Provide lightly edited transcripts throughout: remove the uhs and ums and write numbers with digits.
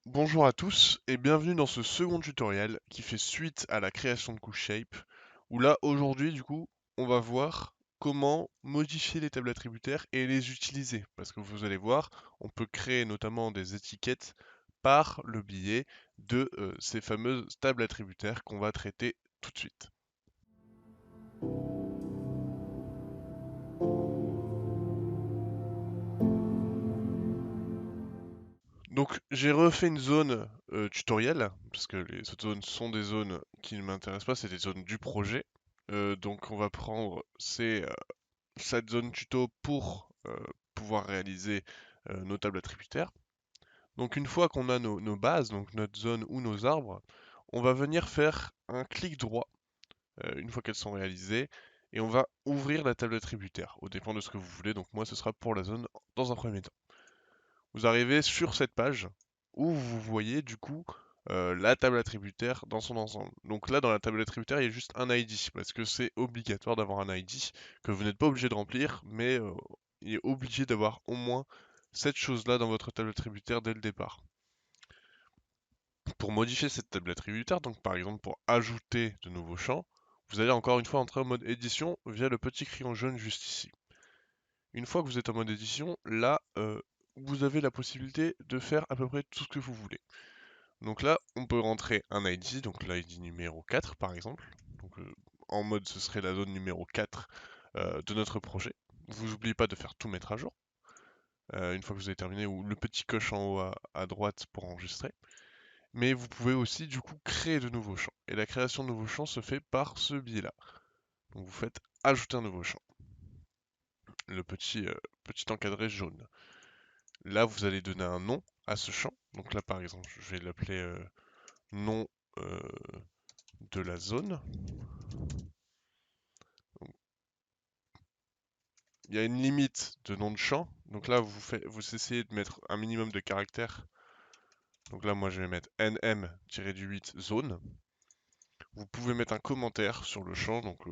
Bonjour à tous et bienvenue dans ce second tutoriel qui fait suite à la création de couche Shape, où là aujourd'hui du coup on va voir comment modifier les tables attributaires et les utiliser. Parce que vous allez voir, on peut créer notamment des étiquettes par le biais de ces fameuses tables attributaires qu'on va traiter tout de suite. Donc j'ai refait une zone tutoriel, parce que les autres zones sont des zones qui ne m'intéressent pas, c'est des zones du projet. Donc on va prendre cette zone tuto pour pouvoir réaliser nos tables attributaires. Donc une fois qu'on a nos bases, donc notre zone ou nos arbres, on va venir faire un clic droit une fois qu'elles sont réalisées et on va ouvrir la table attributaire au dépend de ce que vous voulez. Donc moi ce sera pour la zone dans un premier temps. Vous arrivez sur cette page où vous voyez du coup la table attributaire dans son ensemble. Donc là, dans la table attributaire, il y a juste un ID, parce que c'est obligatoire d'avoir un ID que vous n'êtes pas obligé de remplir, mais il est obligé d'avoir au moins cette chose-là dans votre table attributaire dès le départ. Pour modifier cette table attributaire, donc par exemple pour ajouter de nouveaux champs, vous allez encore une fois entrer en mode édition via le petit crayon jaune juste ici. Une fois que vous êtes en mode édition, là, vous avez la possibilité de faire à peu près tout ce que vous voulez. Donc là, on peut rentrer un ID, donc l'ID numéro 4 par exemple. Donc en mode, ce serait la zone numéro 4 de notre projet. Vous n'oubliez pas de faire tout mettre à jour. Une fois que vous avez terminé, ou le petit coche en haut à droite pour enregistrer. Mais vous pouvez aussi du coup créer de nouveaux champs. Et la création de nouveaux champs se fait par ce biais-là. Donc vous faites ajouter un nouveau champ. Le petit encadré jaune. Là, vous allez donner un nom à ce champ. Donc là, par exemple, je vais l'appeler nom euh, de la zone. Il y a une limite de nom de champ. Donc là, vous essayez de mettre un minimum de caractères. Donc là, moi, je vais mettre nm-8 zone. Vous pouvez mettre un commentaire sur le champ. Donc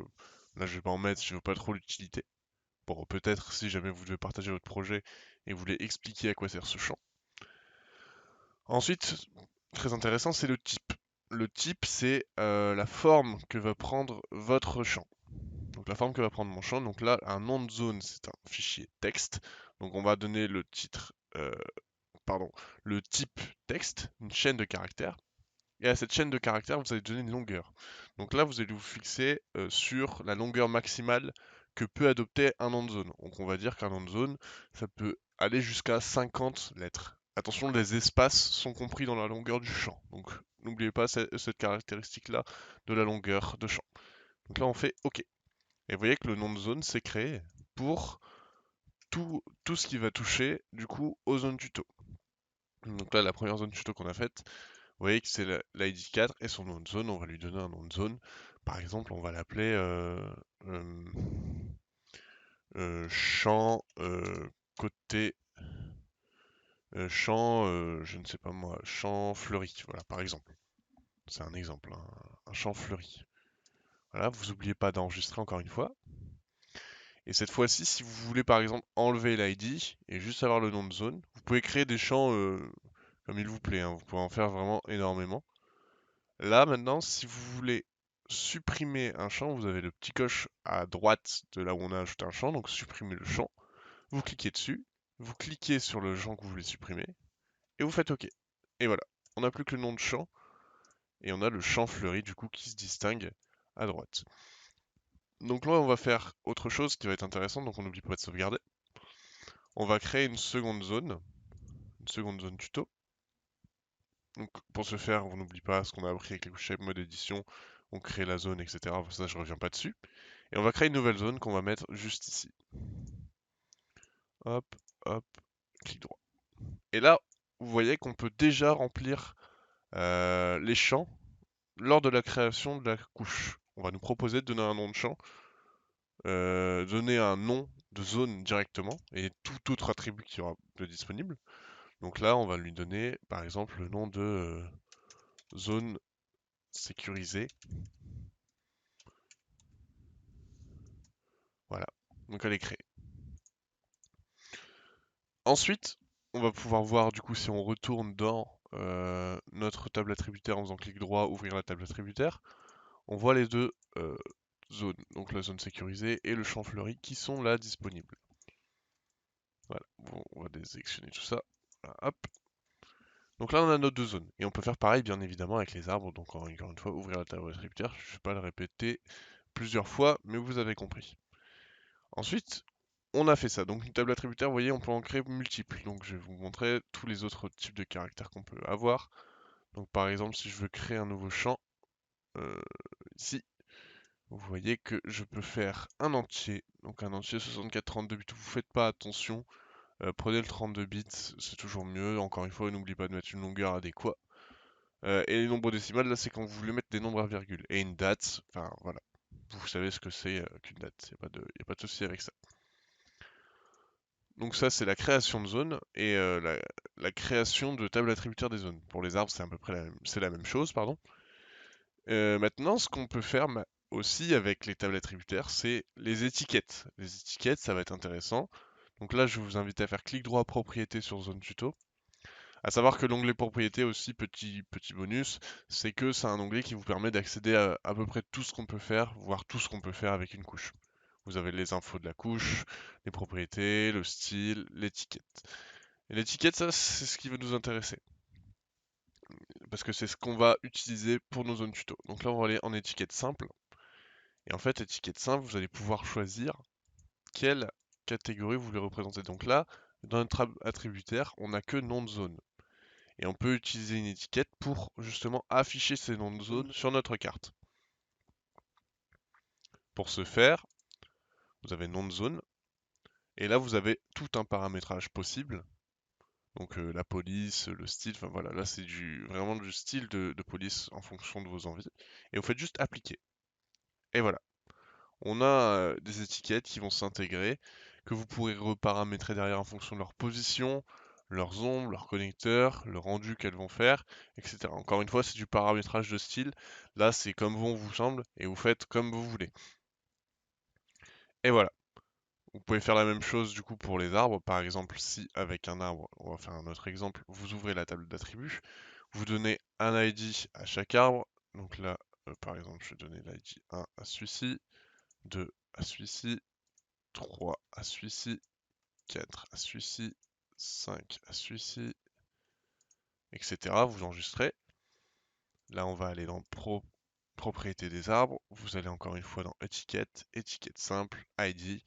là, je vais pas en mettre, je veux pas trop l'utilité. Pour peut-être, si jamais vous devez partager votre projet et vous voulez expliquer à quoi sert ce champ. Ensuite, très intéressant, c'est le type. Le type, c'est la forme que va prendre votre champ. Donc la forme que va prendre mon champ. Donc là, un nom de zone, c'est un fichier texte. Donc on va donner le titre, pardon, le type texte, une chaîne de caractères. Et à cette chaîne de caractères, vous allez donner une longueur. Donc là, vous allez vous fixer sur la longueur maximale que peut adopter un nom de zone. Donc on va dire qu'un nom de zone, ça peut aller jusqu'à 50 lettres. Attention, les espaces sont compris dans la longueur du champ. Donc n'oubliez pas cette caractéristique-là de la longueur de champ. Donc là, on fait OK. Et vous voyez que le nom de zone s'est créé pour tout ce qui va toucher du coup aux zones tuto. Donc là, la première zone tuto qu'on a faite, vous voyez que c'est l'ID 4 et son nom de zone, on va lui donner un nom de zone. Par exemple, on va l'appeler euh, champ côté champ, je ne sais pas moi, champ fleuri, voilà, par exemple. C'est un exemple, hein, un champ fleuri. Voilà, vous n'oubliez pas d'enregistrer encore une fois. Et cette fois-ci, si vous voulez par exemple enlever l'ID et juste avoir le nom de zone, vous pouvez créer des champs comme il vous plaît, hein, vous pouvez en faire vraiment énormément. Là maintenant, si vous voulez supprimer un champ, vous avez le petit coche à droite de là où on a ajouté un champ, donc supprimer le champ. Vous cliquez dessus, vous cliquez sur le champ que vous voulez supprimer, et vous faites OK. Et voilà, on n'a plus que le nom de champ, et on a le champ fleuri du coup qui se distingue à droite. Donc là, on va faire autre chose qui va être intéressant, donc on n'oublie pas de sauvegarder. On va créer une seconde zone tuto. Donc pour ce faire, on n'oublie pas ce qu'on a appris avec les couches mode édition, on crée la zone, etc. Ça, je reviens pas dessus. Et on va créer une nouvelle zone qu'on va mettre juste ici. Hop, hop, clic droit. Et là, vous voyez qu'on peut déjà remplir les champs lors de la création de la couche. On va nous proposer de donner un nom de champ, donner un nom de zone directement, et tout autre attribut qui aura de disponible. Donc là, on va lui donner, par exemple, le nom de zone sécurisée. Voilà, donc elle est créée. Ensuite, on va pouvoir voir du coup si on retourne dans notre table attributaire en faisant clic droit, ouvrir la table attributaire, on voit les deux zones, donc la zone sécurisée et le champ fleuri qui sont là disponibles. Voilà, bon, on va désélectionner tout ça. Voilà, hop. Donc là on a nos deux zones. Et on peut faire pareil bien évidemment avec les arbres, donc encore une fois, ouvrir la table attributaire, je ne vais pas le répéter plusieurs fois, mais vous avez compris. Ensuite, on a fait ça. Donc une table attributaire, vous voyez, on peut en créer multiples. Donc je vais vous montrer tous les autres types de caractères qu'on peut avoir. Donc par exemple, si je veux créer un nouveau champ, ici, vous voyez que je peux faire un entier. Donc un entier 64-32 bits. Vous faites pas attention. Prenez le 32 bits, c'est toujours mieux. Encore une fois, n'oubliez pas de mettre une longueur adéquate. Et les nombres décimales, là, c'est quand vous voulez mettre des nombres à virgule. Et une date, enfin voilà. Vous savez ce que c'est qu'une date. Il n'y a pas de souci avec ça. Donc ça, c'est la création de zones et la création de table attributaire des zones. Pour les arbres, c'est à peu près la même chose, pardon. Maintenant, ce qu'on peut faire aussi avec les tables attributaires, c'est les étiquettes. Les étiquettes, ça va être intéressant. Donc là, je vous invite à faire clic droit propriété sur zone tuto. À savoir que l'onglet propriété aussi, petit bonus, c'est que c'est un onglet qui vous permet d'accéder à peu près tout ce qu'on peut faire, voire tout ce qu'on peut faire avec une couche. Vous avez les infos de la couche, les propriétés, le style, l'étiquette. Et l'étiquette, ça, c'est ce qui va nous intéresser. Parce que c'est ce qu'on va utiliser pour nos zones tuto. Donc là, on va aller en étiquette simple. Et en fait, étiquette simple, vous allez pouvoir choisir quelle catégorie vous voulez représenter. Donc là, dans notre attributaire, on n'a que nom de zone. Et on peut utiliser une étiquette pour justement afficher ces noms de zone sur notre carte. Pour ce faire, vous avez nom de zone. Et là, vous avez tout un paramétrage possible. Donc la police, le style, enfin voilà, là c'est vraiment du style de police en fonction de vos envies. Et vous faites juste appliquer. Et voilà. On a des étiquettes qui vont s'intégrer, que vous pourrez reparamétrer derrière en fonction de leur position, leurs ombres, leurs connecteurs, le rendu qu'elles vont faire, etc. Encore une fois, c'est du paramétrage de style. Là, c'est comme bon vous semble, et vous faites comme vous voulez. Et voilà. Vous pouvez faire la même chose du coup pour les arbres. Par exemple, si avec un arbre, on va faire un autre exemple, vous ouvrez la table d'attributs, vous donnez un ID à chaque arbre. Donc là, par exemple, je vais donner l'ID 1 à celui-ci, 2 à celui-ci, 3 à celui-ci, 4 à celui-ci, 5 à celui-ci, etc. Vous enregistrez. Là, on va aller dans propriété des arbres. Vous allez encore une fois dans étiquette, étiquette simple, ID,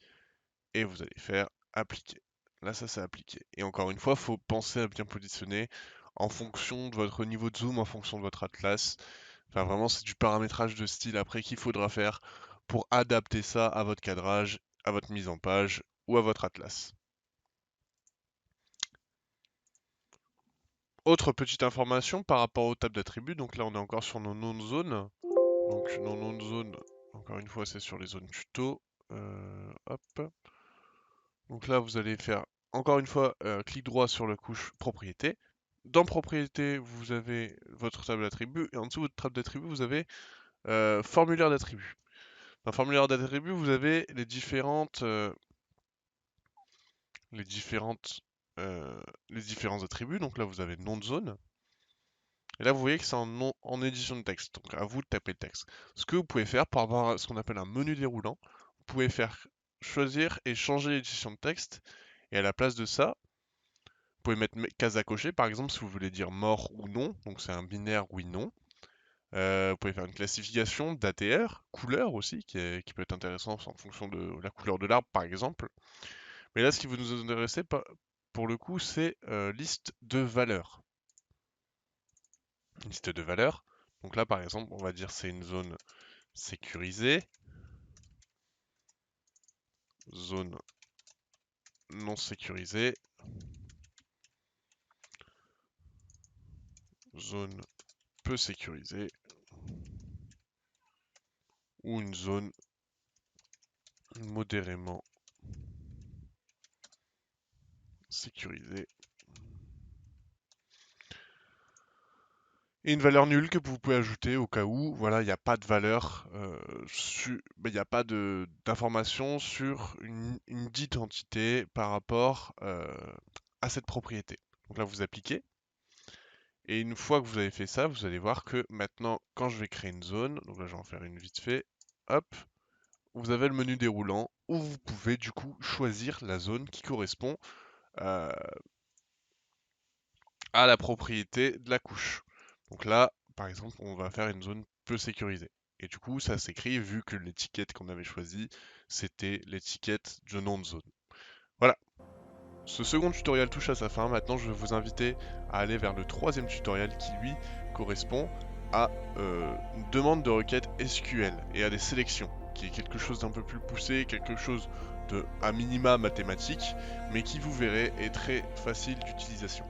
et vous allez faire appliquer. Là, ça c'est appliqué. Et encore une fois, il faut penser à bien positionner en fonction de votre niveau de zoom, en fonction de votre atlas. Enfin, vraiment, c'est du paramétrage de style après qu'il faudra faire pour adapter ça à votre cadrage, à votre mise en page ou à votre atlas. Autre petite information par rapport aux tables d'attributs, donc là on est encore sur nos noms de zone. Donc nos noms de zone, encore une fois c'est sur les zones tuto. Hop. Donc là vous allez faire encore une fois clic droit sur la couche propriété. Dans propriété vous avez votre table d'attributs et en dessous de votre table d'attributs vous avez formulaire d'attributs. Dans formulaire d'attributs vous avez les différents attributs. Donc là vous avez nom de zone. Et là, vous voyez que c'est en édition de texte, donc à vous de taper le texte. Ce que vous pouvez faire pour avoir ce qu'on appelle un menu déroulant, vous pouvez faire choisir et changer l'édition de texte, et à la place de ça, vous pouvez mettre case à cocher, par exemple si vous voulez dire mort ou non, donc c'est un binaire oui-non. Vous pouvez faire une classification d'ATR, couleur aussi, qui peut être intéressant en fonction de la couleur de l'arbre par exemple. Mais là, ce qui va nous intéresser pour le coup, c'est liste de valeurs. Liste de valeurs. Donc là, par exemple, on va dire c'est une zone sécurisée, zone non sécurisée, zone peu sécurisée, ou une zone modérément sécurisée. Et une valeur nulle que vous pouvez ajouter au cas où, voilà, il n'y a pas de valeur, il n'y a pas d'information sur une dite entité par rapport à cette propriété. Donc là, vous appliquez. Et une fois que vous avez fait ça, vous allez voir que maintenant, quand je vais créer une zone, donc là je vais en faire une vite fait, hop, vous avez le menu déroulant où vous pouvez du coup choisir la zone qui correspond euh, à la propriété de la couche. Donc là, par exemple, on va faire une zone peu sécurisée. Et du coup, ça s'écrit vu que l'étiquette qu'on avait choisie, c'était l'étiquette de nom de zone. Voilà. Ce second tutoriel touche à sa fin. Maintenant, je vais vous inviter à aller vers le troisième tutoriel qui, lui, correspond à une demande de requête SQL et à des sélections, qui est quelque chose d'un peu plus poussé, quelque chose de à minima mathématique, mais qui, vous verrez, est très facile d'utilisation.